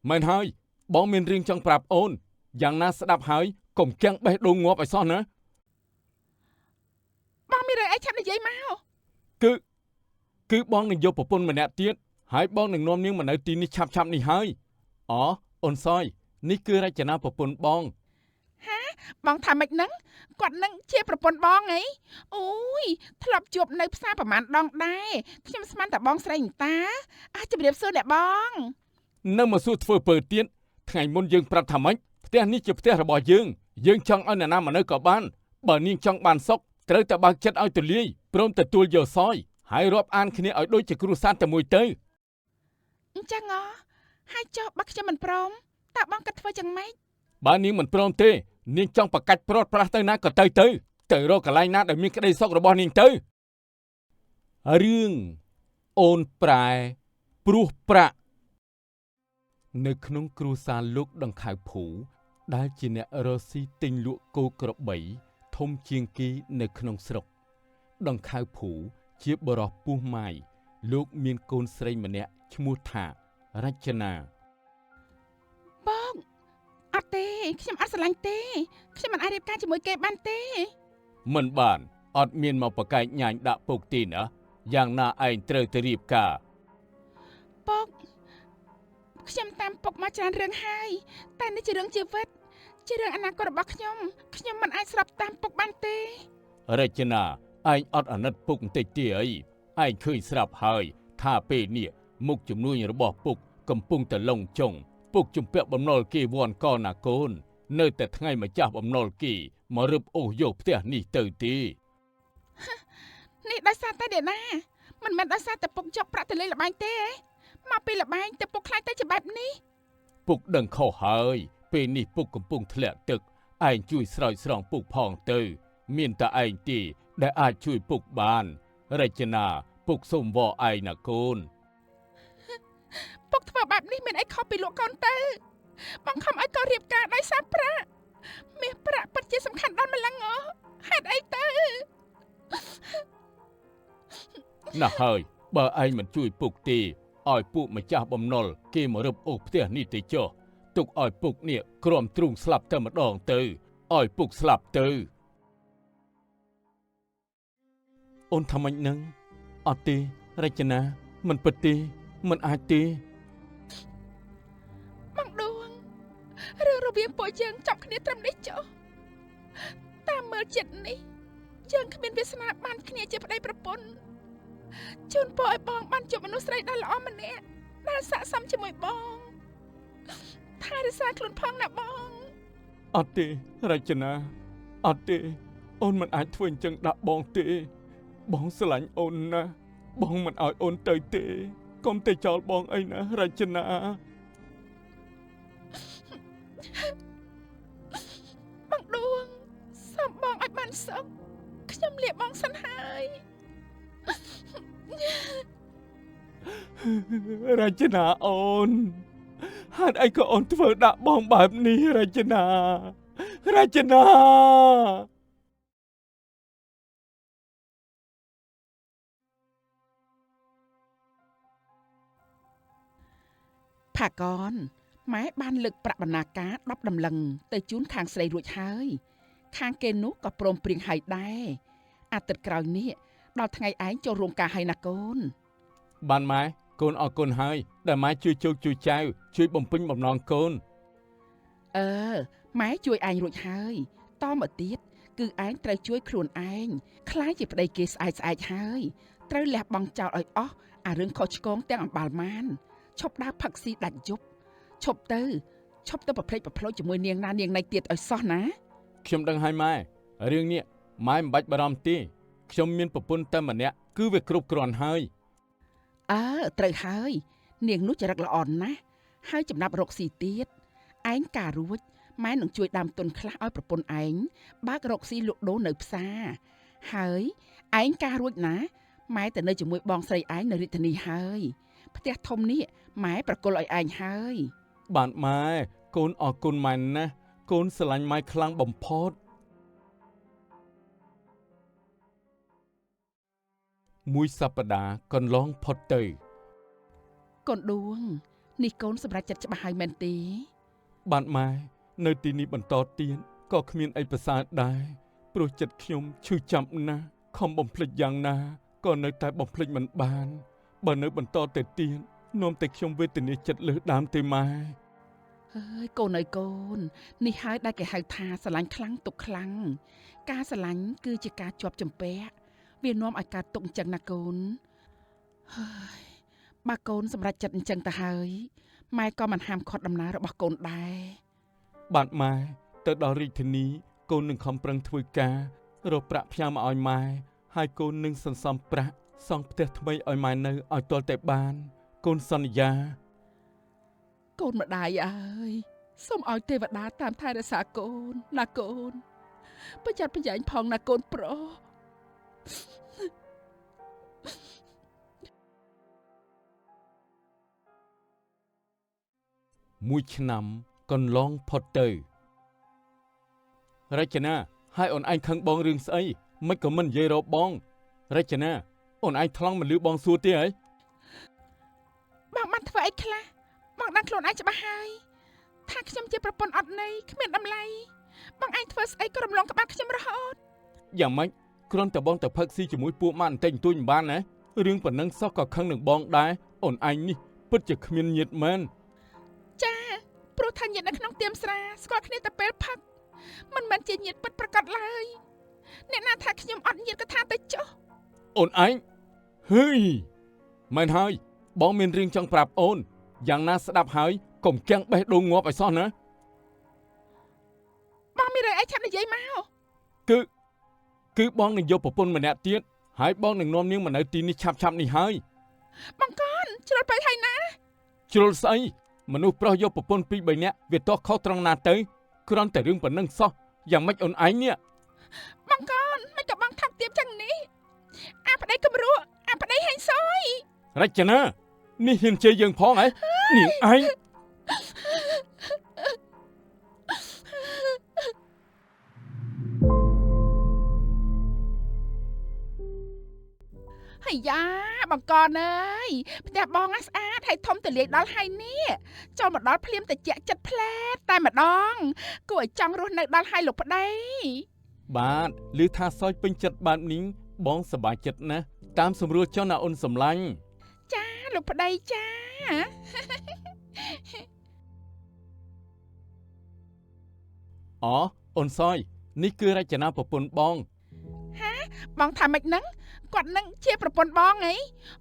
មិនហើយបងមានរឿងចង់ប្រាប់អូនយ៉ាងណាស្ដាប់ហើយកុំចាំងបេះដូងងាប់ឲ្យសោះណាបងមានរឿងអីឆាប់និយាយមកគឺបងនឹងយកប្រពន្ធម្នាក់ទៀតហើយបងនឹងនាំនាងមកនៅទីនេះឆាប់នេះហើយអូនសយនេះគឺរចនាប្រពន្ធបងបងថាម៉េចហ្នឹងគាត់នឹងជាប្រពន្ធបងអីអូយធ្លាប់ជួបនៅផ្សារប្រហែលដងដែរខ្ញុំស្មានតែបងស្រីតាជម្រាបសួរអ្នកបងនៅមកសួរធ្វើពើទៀតថ្ងៃមុនយើងប្រាប់ថាម៉េចផ្ទះនេះជាផ្ទះរបស់យើងចង់ឲ្យអ្នកណាមកនៅក៏បានបើនាងចង់បានសុខត្រូវតែបើកចិត្តឲ្យទូលាយព្រមទទួលយកសយហើយរាប់អានគ្នាឲ្យដូចជាគ្រួសារតែមួយទៅអញ្ចឹងហើយចុះបើខ្ញុំមិនព្រមតើបងគិតធ្វើយ៉ាងម៉េចបើនាងមិនព្រមទេនាងចង់ប្រកាច់ព្រាត់ប្រាសទៅណាក៏ទៅរកកន្លែងណាដែលមានក្តីសុខរបស់នាងទៅរឿងអូនប្រែព្រោះប្រាក់នៅក្នុងគ្រួសារលោកដង្ខៅភូដែលជាអ្នករកស៊ីទិញលក់គោក្របីធំជាងគេនៅក្នុងស្រុកដង្ខៅភូជាបរិសពោះម៉ាយលោកមានកូនស្រីម្នាក់ឈ្មោះថារចនាបងអត់ទេខ្ញុំអត់ស្រឡាញ់ទេខ្ញុំមិនអាចរៀបការជាមួយគេបានទេមិនបានអត់មានមកប្រកែកញ៉ាញ់ដាក់ពុកទីណាយ៉ាងណាឯងត្រូវទៅរៀបការពុកខ្ញុំតាមពុកមកច្រើនរឿងហើយតែនេះជារឿងជីវិតជារឿងអនាគតរបស់ខ្ញុំមិនអាចស្របតាមពុកបានទេរចនាឯងអត់អាណិតពុកបន្តិចទេអីឯងឃើញស្រាប់ហើយថាពេលនេះមុខជំនួញរបស់ពុកកំពុងតែលងចុងពុកជំពាក់បំណុលគេវ័នកណាកូននៅតែថ្ងៃម្ចាស់បំណុលគេមករឹបអូសយកផ្ទះនេះទៅទេនេះដោយសារតែអ្នកណាមិនមែនដោយសារតែពុកយកប្រាក់ទៅលេងល្បែងទេមកពីល្បែងតែពុកខ្លាចតែជាបែបនេះពុកដឹងខុសហើយពេលនេះពុកកំពុងធ្លាក់ទឹកឯងជួយស្រោចស្រង់ពុកផងទៅមានតែឯងទេដែលអាចជួយពុកបានរចនាពុកសូមវល់ឯងណាកូនពុកធ្វើបែបនេះមានអីខុសពីលោកកូនទៅបងខំឲ្យកូនរៀបការដោយសារប្រាក់មាសប្រាក់ពិតជាសំខាន់ដល់ម្លឹងហេតុអីទៅណាស់ហើយបើឯងមិនជួយពុកទេឲ្យពុកម្ចាស់បំណុលគេមករឹបអូសផ្ទះនេះទៅចុះទុកឲ្យពុកនេះក្រំទ្រូងស្លាប់តែម្ដងទៅឲ្យពុកស្លាប់ទៅអូនថាម៉េចនឹងអត់ទេរចនាមិនពិតទេមិនអាចទេបងដួងរឿងរវាងពួកយើងចាប់គ្នាត្រឹមនេះចុះតាមមើលចិត្តនេះយើងគ្មានវាសនាបានគ្នាជាប្តីប្រពន្ធជូនពរឲ្យបងបានជួបមនុស្សស្រីដ៏ល្អម្នាក់ដែលស័ក្តិសមជាមួយបងថែរក្សាខ្លួនផងណាបងអត់ទេរចនាអត់ទេអូនមិនអាចធ្វើអញ្ចឹងដាក់បងទេបងស្រឡាញ់អូនណាបងមិនឲ្យអូនទៅទេកុំតែចោលបងអីណារចនាបងដួងសូមបងឲ្យបានសុខខ្ញុំលាបងសិនហើយរចនាអូនហេតុអីក៏អូនធ្វើដាក់បងបែបនេះរចនាផាកនម៉ែបានលើកប្រាក់បណ្ណាការ10ដំឡឹងទៅជូនខាងស្រីរួចហើយខាងគេនោះក៏ព្រមព្រៀងហើយដែរអាទិត្យក្រោយនេះដល់ថ្ងៃឯងចូលរួមការហើយណាកូនបានម៉ែកូនអរគុណហើយដែលម៉ែជួយជោគជួយចៅជួយបំពេញបំណងកូនម៉ែជួយឯងរួចហើយតមកទៀតគឺឯងត្រូវជួយខ្លួនឯងខ្លាចជាប្តីគេស្អែកហើយត្រូវលះបង់ចោលឲ្យអស់អារឿងខុសឆ្គងទាំងអំបាលម៉ានឈប់ដើរផឹកស៊ីដាច់យប់ឈប់ទៅប្រភ្លេចប្រភ្លោចជាមួយនាងណានាងណៃទៀតឲ្យសោះណាខ្ញុំដឹងហើយម៉ែរឿងនេះម៉ែមិនបាច់បារម្ភទេខ្ញុំមានប្រពន្ធតែម្នាក់គឺវាគ្រប់គ្រាន់ហើយត្រូវហើយនាងនោះចរិតល្អណាស់ហើយចំណាប់រកស៊ីទៀតឯងការរួចម៉ែនឹងជួយដើមទុនខ្លះឲ្យប្រពន្ធឯងបើករកស៊ីលក់ដូរនៅផ្សារហើយឯងការរួចណាម៉ែទៅនៅជាមួយបងស្រីឯងនៅរាជធានីហើយផ្ទះធំនេះម៉ែប្រគល់ឲ្យឯងហើយបានម៉ែកូនអរគុណម៉ែណាស់កូនស្រឡាញ់ម៉ែខ្លាំងបំផុតមួយសប្តាហ៍កន្លងផុតទៅកូនដួង នេះកូនសម្រាប់ចិត្តច្បាស់ហើយមែនទេបាទម៉ែនៅទីនេះបន្តទៀតក៏គ្មានអីប្រសើរដែរព្រោះចិត្តខ្ញុំឈឺចាប់ណាស់ខំបំភ្លេចយ៉ាងណាក៏នៅតែបំភ្លេចមិនបានបើនៅបន្តទៅទៀតនាំតែខ្ញុំវេទនាចិត្តលើសដើមទេម៉ែអើយកូនអើយកូននេះហើយដែលគេហៅថាស្រឡាញ់ខ្លាំងទុកខ្លាំងការស្រឡាញ់គឺជាការជាប់ជំពាក់វានាំឲ្យកើតទុកអញ្ចឹងណាកូនហើយបើកូនសម្រេចចិត្តអញ្ចឹងទៅហើយម៉ែក៏មិនហាមឃាត់ដំណើររបស់កូនដែរបាទម៉ែទៅដល់រាជធានីកូននឹងខំប្រឹងធ្វើការរកប្រាក់ផ្ញើមកឲ្យម៉ែហើយកូននឹងសន្សំប្រាក់សង់ផ្ទះថ្មីឲ្យម៉ែនៅឲ្យទាល់តែបានកូនសន្យាកូនម្ដាយអើយសូមឲ្យទេវតាតាមថែរក្សាកូនណាកូនប្រយ័ត្នប្រយែងផងណាកូនប្រុសមួយឆ្នាំកន្លងផុតទៅរចនាហើយអូនឯងខឹងបងរឿងស្អីមិនក៏មិននិយាយរកបងរចនាអូនឯងថ្លង់មិនលឺបងសួរទេហ៎បងបានធ្វើអីខ្លះបងដឹងខ្លួនឯងច្បាស់ហើយថាខ្ញុំជាប្រពន្ធអត់ន័យគ្មានតម្លៃបងឯងធ្វើស្អីក៏រំលងក្បាលខ្ញុំរហូតយ៉ាងម៉េចគ្រាន់តែបងទៅផឹកស៊ីជាមួយពួកម៉ាក់បន្តិចបន្តួចមិនបានណារឿងប៉ុណ្ណឹងសោះក៏ខឹងនឹងបងដែរអូនឯងនេះពិតជាគ្មានញាតិមែនចាព្រោះថាញាតិនៅក្នុងទៀមស្រាស្គាល់គ្នាតែពេលផឹកមិនមែនជាញាតិពិតប្រាកដឡើយអ្នកណាថាខ្ញុំអត់ញាតិក៏ថាទៅចុះអូនឯងហឺយមែនហើយបងមានរឿងចង់ប្រាប់អូនយ៉ាងណាស្ដាប់ហើយកុំគាំងបេះដូងងាប់ឲ្យសោះណាបងមានរឿងអីឆាប់និយាយមកគឺបងនឹងយកប្រពន្ធម្នាក់ទៀតហើយបងនឹងនាំនាងមកនៅទីនេះឆាប់នេះហើយបងកូនជ្រុលទៅហើយណាជ្រុលស្អីមនុស្សប្រុសយកប្រពន្ធពីរ3នាក់វាតោះខុសត្រង់ណាទៅគ្រាន់តែរឿងប៉ុណ្ណឹងសោះយ៉ាងម៉េចអូនឯងនេះបងកូនមិនក៏បងថប់ទៀបចឹងនេះអាប្តីគំរក់អាប្តីហែងសយរចនានេះហ៊ានជេរយើងផងហ៎នាងឯងហើយយ៉ាបង្កនអើយផ្ទះបងស្អាតហើយធំទលាយដល់ហើយនេះចូលមកដល់ភ្លាមតិចចិត្តផ្លែតតែម្ដងគួរឲ្យចង់រស់នៅដល់ហើយលោកប្តីបាទឮថាសោយពេញចិត្តបែបនេះបងសប្បាយចិត្តណាស់តាមស្រួលចុះណាអូនសំឡាញ់ចាលោកប្តីចាអូនសោយនេះគឺរចនាប្រពន្ធបងហាបងថាម៉េចហ្នឹងគាត់នឹងជាប្រពន្ធបងអី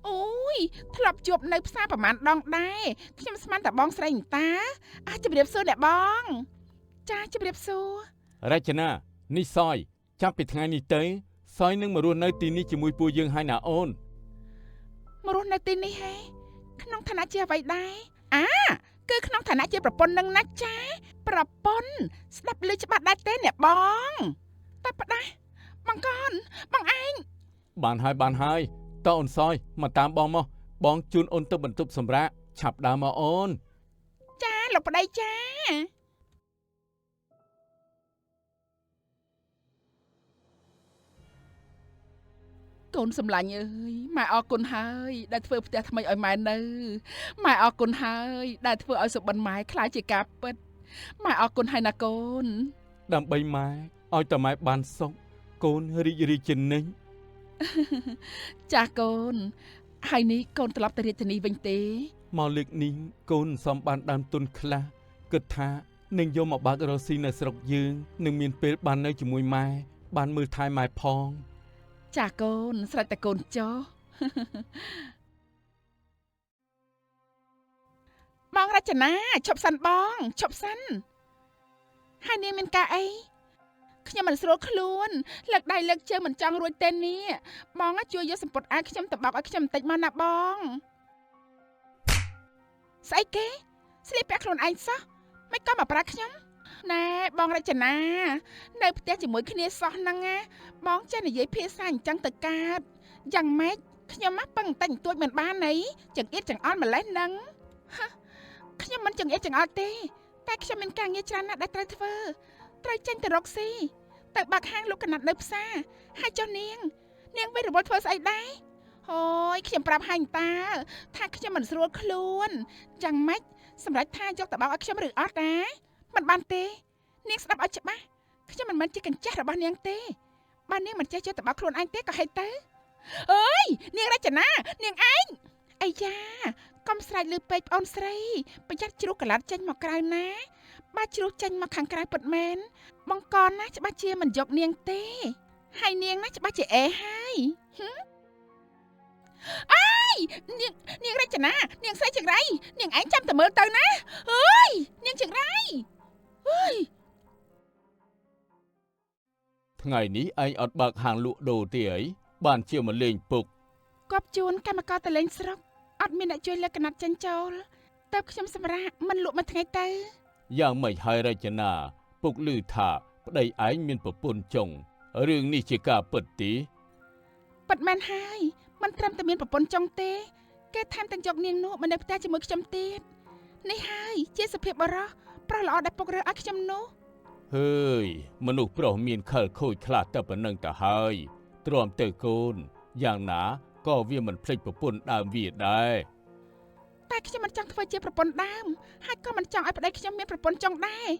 អូយធ្លាប់ជួបនៅផ្សារប្រហែលដងដែរខ្ញុំស្មានតែបងស្រីតាជម្រាបសួរអ្នកបងចាជម្រាបសួររចនានេះសោយចាប់ពីថ្ងៃនេះទៅសោយនឹងមករស់នៅទីនេះជាមួយពួកយើងហើយណាអូនមករស់នៅទីនេះហេក្នុងឋានៈជាអ្វីដែរគឺក្នុងឋានៈជាប្រពន្ធនឹងណាចាប្រពន្ធស្ដាប់ឮច្បាស់ដែរទេអ្នកបងតែផ្ដាស់បងកូនបងឯងបានហើយតើអូនសោយមកតាមបងមកបងជូនអូនទៅបន្ទប់សម្រាប់ឆាប់ដើរមកអូនចាលោកប្តីចាកូនសម្លាញ់អើយម៉ែអរគុណហើយដែលធ្វើផ្ទះថ្មីឲ្យម៉ែនៅម៉ែអរគុណហើយដែលធ្វើឲ្យសុបិនម៉ែខ្លាចជាការពិតម៉ែអរគុណហើយណាកូនដើម្បីម៉ែឲ្យតែម៉ែបានសុខកូនរីករាយជានិញចាស់កូនហើយនេះកូនត្រឡប់ទៅរាជធានីវិញទេមកលើកនេះកូនសំបានដើមទុនខ្លះគិតថានឹងយកមកបើករកស៊ីនៅស្រុកយើងនឹងមានពេលបាននៅជាមួយម៉ែបានមើលថែម៉ែផងចាស់កូនស្រេចតែកូនចុះបងរចនាឈប់សិនបងឈប់សិនហើយនាងមានការអីខ្ញុំមិនស្រួលខ្លួនលើកដៃលើកជើងមិនចង់រួចទេនេះបងជួយយកសម្ពត់អាវខ្ញុំទៅបោកឲ្យខ្ញុំបន្តិចមកណាបងស្អីគេស្លៀកពាក់ខ្លួនឯងសោះមិនក៏មកប្រាខ្ញុំណែបងរចនានៅផ្ទះជាមួយគ្នាសោះហ្នឹងណាបងចេះនិយាយភាសាអញ្ចឹងទៅកើតយ៉ាងម៉េចខ្ញុំមកពឹងតែបន្ទួចមិនបានអីចង្អៀតចង្អល់ម្លេះហ្នឹងខ្ញុំមិនចង្អៀតចង្អល់ទេតែខ្ញុំមានការងារច្រើនណាស់ដែលត្រូវធ្វើត្រូវចេញទៅរកស៊ីទៅបាក់ហាងលោកកណាត់នៅផ្សារហើយចុះនាងវិញរវល់ធ្វើស្អីដែរអូយខ្ញុំប្រាប់ហាញតាថាខ្ញុំមិនស្រួលខ្លួនយ៉ាងម៉េច សម្រាប់ថាយកតបោកឲ្យខ្ញុំឬអត់ណាមិនបានទេនាងស្ដាប់ឲ្យច្បាស់ខ្ញុំមិនមែនជាកញ្ចាស់របស់នាងទេបើនាងមិនចេះយកតបោកខ្លួនឯងទេក៏ហេតុទៅអើយនាងរចនានាងឯងអាយ៉ាកុំស្រែកលឺពេកប្អូនស្រីប្រយ័ត្នជ្រុះកន្លាត់ចេញមកក្រៅណាបើជ្រុះចេញមកខាងក្រៅពិតមែនបង្កណាច្បាស់ជាមិនយកនាងទេហើយនាងណាច្បាស់ជាអេហើយអើយនាងរចនានាងស្រីចង្រៃនាងឯងចាំតែមើលទៅណាអើយនាងចង្រៃអើយថ្ងៃនេះឯងអត់បើកហាងលក់ដូរទេអីបានជាមកលេងពុកគប់ជួនកម្មករទៅលេងស្រុកអត់មានអ្នកជួយលើកកណាត់ចិញ្ចូលតើខ្ញុំសម្រាប់មិនលក់មួយថ្ងៃទៅយ៉ាងម៉េចហើយរចនាពុកឮថាប្តីឯងមានប្រពន្ធចុងរឿងនេះជាការពិតទេពិតមែនហើយមិនត្រឹមតែមានប្រពន្ធចុងទេគេថែមទាំងយកនាងនោះមកនៅផ្ទះជាមួយខ្ញុំទៀតនេះហើយជាសភាពបរោះប្រុសល្អដែលពុករើសឲ្យខ្ញុំនោះហើយមនុស្សប្រុសមានខលខូចខ្លះតែប៉ុណ្្នឹងទៅហើយទ្រាំទៅកូនយ៉ាងណាក៏វាមិនភ្លេចប្រពន្ធដើមវាដែរតែខ្ញុំមិនចង់ធ្វើជាប្រពន្ធដើមហើយក៏មិនចង់ឲ្យប្តីខ្ញុំមានប្រពន្ធចុងដែរ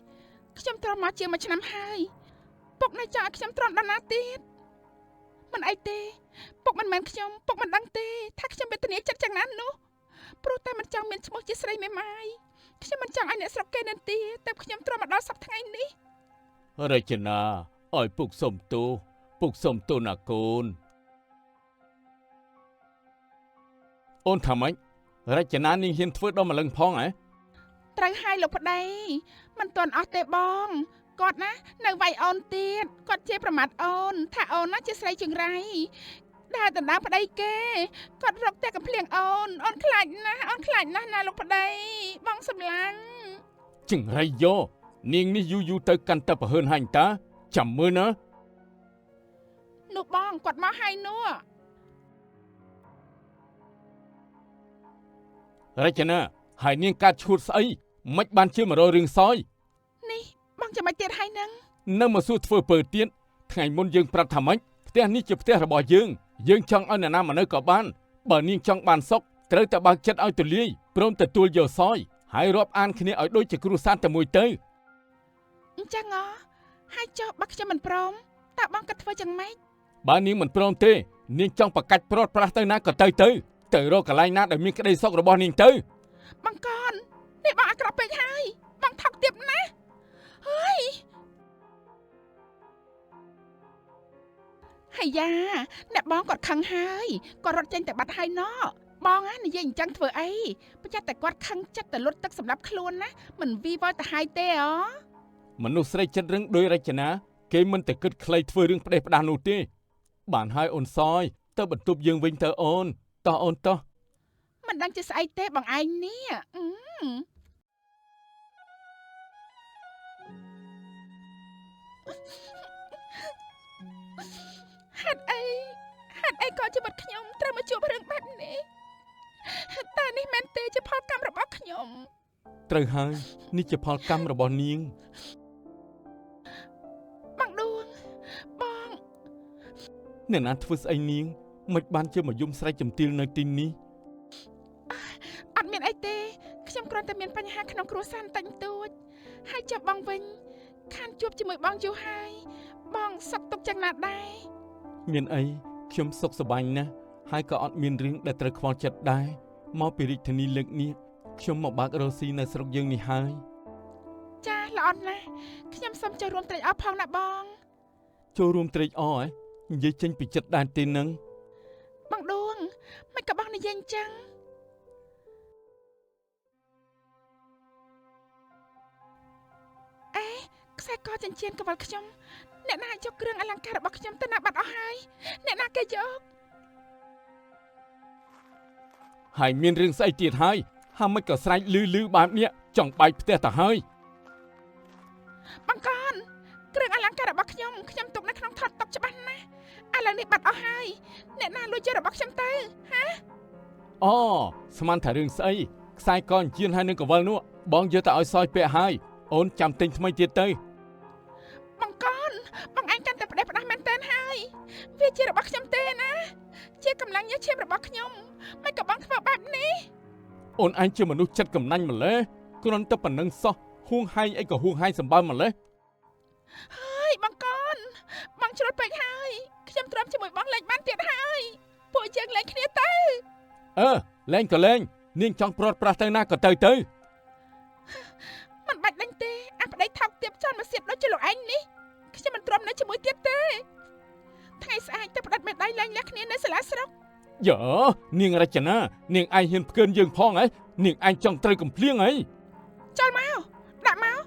ខ្ញុំទ្រាំមកជាមួយឆ្នាំហើយពុកនៅចង់ឲ្យខ្ញុំទ្រាំដល់ណាទៀតមិនអីទេពុកមិនមែនខ្ញុំពុកមិនដឹងទេថាខ្ញុំវេទនាចិត្តយ៉ាងណានោះព្រោះតែមិនចង់មានឈ្មោះជាស្រីមេម៉ាយខ្ញុំមិនចង់ឲ្យអ្នកស្រុកគេនន្ទាតែខ្ញុំទ្រាំមកដល់សប្តាហ៍ថ្ងៃនេះរចនាឲ្យពុកសុំទោសពុកសុំទោសណាកូនអូនថាម៉េចរចនានាងហ៊ានធ្វើដល់ម្លឹងផងហ៎ត្រូវហើយលោកប្តីមិនទាន់អស់ទេបងគាត់ណានៅវាយអូនទៀតគាត់ជេរប្រមាថអូនថាអូនណាជាស្រីចង្រៃដើរដណ្ដើមប្តីគេគាត់រកតែកំភ្លៀងអូនខ្លាចណាស់ណាលោកប្តីបងសម្លាញ់ចង្រៃយោនាងនេះយូរទៅកាន់តែប្រហើនហាញ់តាចាំមើលណានោះបងគាត់មកហើយនោះរចនាហើយនាងកាត់ឈួតស្អីមិនបានជាមករករឿងសយនេះបងចាំមិនទៀតហើយនឹងនៅមកសួរធ្វើពើទៀតថ្ងៃមុនយើងប្រាប់ថាម៉េចផ្ទះនេះជាផ្ទះរបស់យើងចង់ឲ្យនរណាមកនៅក៏បានបើនាងចង់បានសុខត្រូវតែបើកចិត្តឲ្យទូលាយព្រមទទួលយកសយហើយរាប់អានគ្នាឲ្យដូចជាគ្រួសារតែមួយទៅអញ្ចឹងហើយចុះបើខ្ញុំមិនព្រមតើបងក៏ធ្វើយ៉ាងម៉េចបើនាងមិនព្រមទេនាងចង់ប្រកាច់ព្រាត់ប្រាសទៅណាក៏ទៅរកកន្លែងណាដែលមានក្តីសុខរបស់នាងទៅបងកននេះបងអាក្រក់ពេកហើយបងថោកទាបណាស់ហើយយ៉ាអ្នកបងគាត់ខឹងហើយគាត់រត់ចេញទៅបាត់ហើយណោះបងនិយាយអញ្ចឹងធ្វើអីប្រយ័ត្នតែគាត់ខឹងចិត្តទៅលុតទឹកសម្រាប់ខ្លួនណាមិនវីវល់ទៅហើយទេមនុស្សស្រីចិត្តរឹងដោយរចនាគេមិនតែគិតខ្លីធ្វើរឿងផ្ដេសផ្ដាសនោះទេបានហើយអូនសយទៅបន្ទប់យើងវិញទៅអូនតោះអូនតោះមិនដឹងជាស្អីទេបងឯងនេះហេតុអីក៏ជីវិតខ្ញុំត្រូវមកជួបរឿងបែបនេះតើនេះមែនទេជាផលកម្មរបស់ខ្ញុំត្រូវហើយនេះជាផលកម្មរបស់នាងបងដួងបងអ្នកណាធ្វើស្អីនាងមិនបានជាមកយំស្រែកជំទាវនៅទីនេះអត់មានអីទេខ្ញុំគ្រាន់តែមានបញ្ហាក្នុងគ្រួសារតិចតួចហើយចាប់បងវិញខានជួបជាមួយបងយូរហើយបងសុខទុក្ខយ៉ាងណាដែរមានអីខ្ញុំសុខសប្បាយណាស់ហើយក៏អត់មានរឿងដែលត្រូវខ្វល់ចិត្តដែរមកពីរាជធានីលើកនេះខ្ញុំមកបើករកស៊ីនៅស្រុកយើងនេះហើយចាល្អណាស់ខ្ញុំសូមចូលរួមត្រេកអរផងណាបងចូលរួមត្រេកអរនិយាយចេញពីចិត្តដែរទេនឹងបងដួងមិនក៏បងនិយាយអញ្ចឹងខ្សែកចិញ្ចៀនកវលខ្ញុំអ្នកណាយកគ្រឿងអលង្ការរបស់ខ្ញុំទៅណាបាត់អស់ហើយអ្នកណាគេយកហើយមានរឿងស្អីទៀតហើយហាមិនក៏ស្រែកលឺបែបនេះចង់បែកផ្ទះទៅហើយបងកនគ្រឿងអលង្ការរបស់ខ្ញុំទុកនៅក្នុងថតតុច្បាស់ណាស់ឥឡូវនេះបាត់អស់ហើយអ្នកណាលួចយករបស់ខ្ញុំទៅហាអូស្មានថារឿងស្អីខ្សែកចិញ្ចៀនហើយនឹងកវលនោះបងយកទៅឲ្យសយពាក់ហើយអូនចាំទិញថ្មីទៀតទៅបងកនបងឯងកាន់តែផ្ដេសផ្ដាស់មែនតើហើយវាជារបស់ខ្ញុំទេណាជាកម្លាំងញើសឈាមរបស់ខ្ញុំមិនក៏បងធ្វើបែបនេះអូនឯងជាមនុស្សចិត្តកំណាញ់ម្លេះ គ្រាន់តែប៉ុណ្្នឹងសោះហួងហែងអីក៏ហួងហែងសម្បើមម្លេះ ហើយបងកូនបងជ្រុលពេកហើយខ្ញុំទ្រាំជាមួយបងលេងបានទៀតហើយពួកយើងលេងគ្នាទៅ លេងក៏លេងនាងចង់ព្រាត់ប្រាសទៅណាក៏ទៅ មិនបាច់ដេញទេអាប្តីថោកទៀបចន់មកសៀតដូចជាលោកឯងនេះខ្ញុំមិនទ្រាំនៅជាមួយទៀតទេថ្ងៃស្អែកទៅផ្ដិតមេដៃលេងលះគ្នានៅសាលាស្រុក យើនាងរចនានាងឯងហ៊ានផ្កើនយើងផងហ៎នាងឯងចង់ត្រូវកំភ្លៀងហី ចូលមកដាក់មក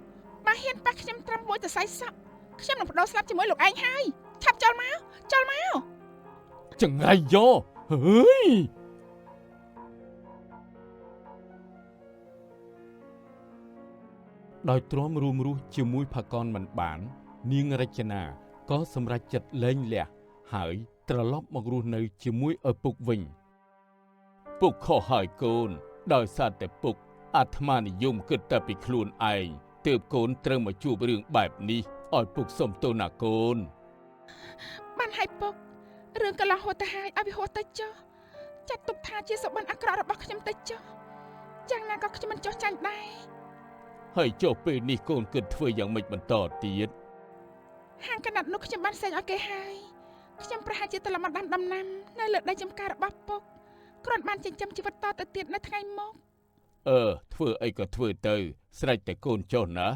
បើហ៊ានប៉ះខ្ញុំត្រាំមួយទៅសៃសក់ខ្ញុំនឹងបដូរស្លាប់ជាមួយលោកឯងហើយឆាប់ចូលមក ចង្រៃយោហើយដោយទ្រាំរួមរស់ជាមួយផាកនមិនបាននាងរចនាក៏សម្រេចចិត្តលែងលះហើយត្រឡប់មករស់នៅជាមួយឪពុកវិញពុកខុសហើយកូនដោយសារតែពុកអាត្មានិយមគិតតែពីខ្លួនឯងទើបកូនត្រូវមកជួបរឿងបែបនេះឲ្យពុកសុំទោសណាកូន បានហើយពុករឿងកន្លងហួសទៅហើយឲ្យវាហួសទៅចុះចាត់ទុកថាជាសុបិនអាក្រក់របស់ខ្ញុំទៅចុះយ៉ាងណាក៏ខ្ញុំមិនចោះចាញ់ដែរ ហើយចុះពេលនេះកូនគិតធ្វើយ៉ាងម៉េចបន្តទៀត ហាងកណាត់នោះខ្ញុំបានសេងឲ្យគេហើយខ្ញុំប្រហែលជាត្រឡប់មកដាំដំណាំនៅលើដីចម្ការរបស់ពុកគ្រាន់បានចិញ្ចឹមជីវិតតទៅទៀតនៅថ្ងៃមុខ ធ្វើអីក៏ធ្វើទៅស្រេចតែកូនចុះណា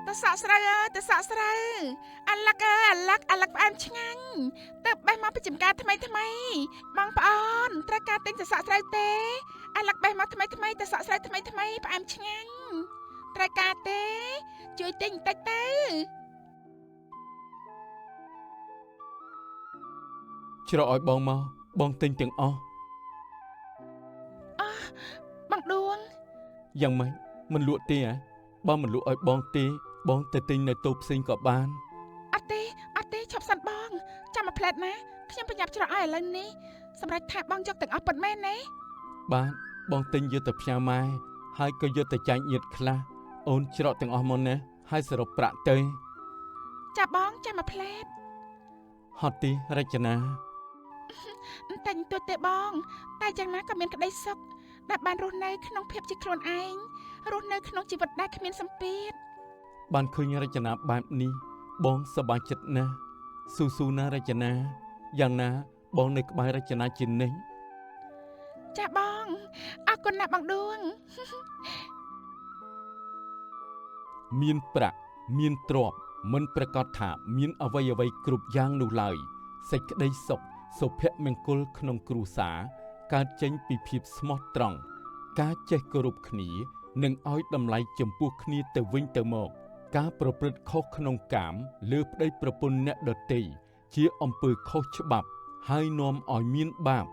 តសក់ស្រូវតសក់ស្រូវអាឡាក់អាឡាក់ផ្អែមឆ្ងាញ់ទៅបេះមកពីចម្ការថ្មីបងប្អូនត្រូវការទិញតសក់ស្រូវទេអាឡាក់បេះមកថ្មីតសក់ស្រូវថ្មីផ្អែមឆ្ងាញ់ត្រូវការទេជួយទិញបន្តិចទៅ ច្រកឲ្យបងមកបងទិញទាំងអស់ បងដួង យ៉ាងម៉េចមិនលក់ទេហ៎បើមិនលក់ឲ្យបងទេបងទៅទិញនៅតូបផ្សេងក៏បាន អត់ទេឈប់សិនបងចាំមួយផ្លែតណាខ្ញុំប្រញាប់ច្រកឲ្យឥឡូវនេះសម្រាប់ថាបងយកទាំងអស់ពិតមែនទេ បាទបងទិញយកទៅផ្ញើម៉ែហើយក៏យកទៅចែកញាតិខ្លះអូនច្រកទាំងអស់មកណាហើយសរុបប្រាក់ទៅ ចាបងចាំមួយផ្លែត ហត់ទេរចនា តែញទួចទេបងតែយ៉ាងណាក៏មានក្តីសុខដែលបានរស់នៅក្នុងភាពជាខ្លួនឯងរស់នៅក្នុងជីវិតដែលគ្មានសម្ពាធ បានឃើញរចនាបែបនេះបងសប្បាយចិត្តណាស់ស៊ូណារចនាយ៉ាងណាបងនៅក្បែររចនាជានិច្ច ចាបងអរគុណណាស់បងដួង មានប្រាក់មានទ្រព្យមិនប្រកាសថាមានអ្វីគ្រប់យ៉ាងនោះឡើយសេចក្តីសុខសុភមង្គលក្នុងគ្រួសារកើតចេញពីភាពស្មោះត្រង់ការចេះគោរពគ្នានិងឲ្យតម្លៃចំពោះគ្នាទៅវិញទៅមកការប្រព្រឹត្តខុសក្នុងកាមលើប្តីប្រពន្ធអ្នកដទៃជាអំពើខុសច្បាប់ហើយនាំឲ្យមានបាប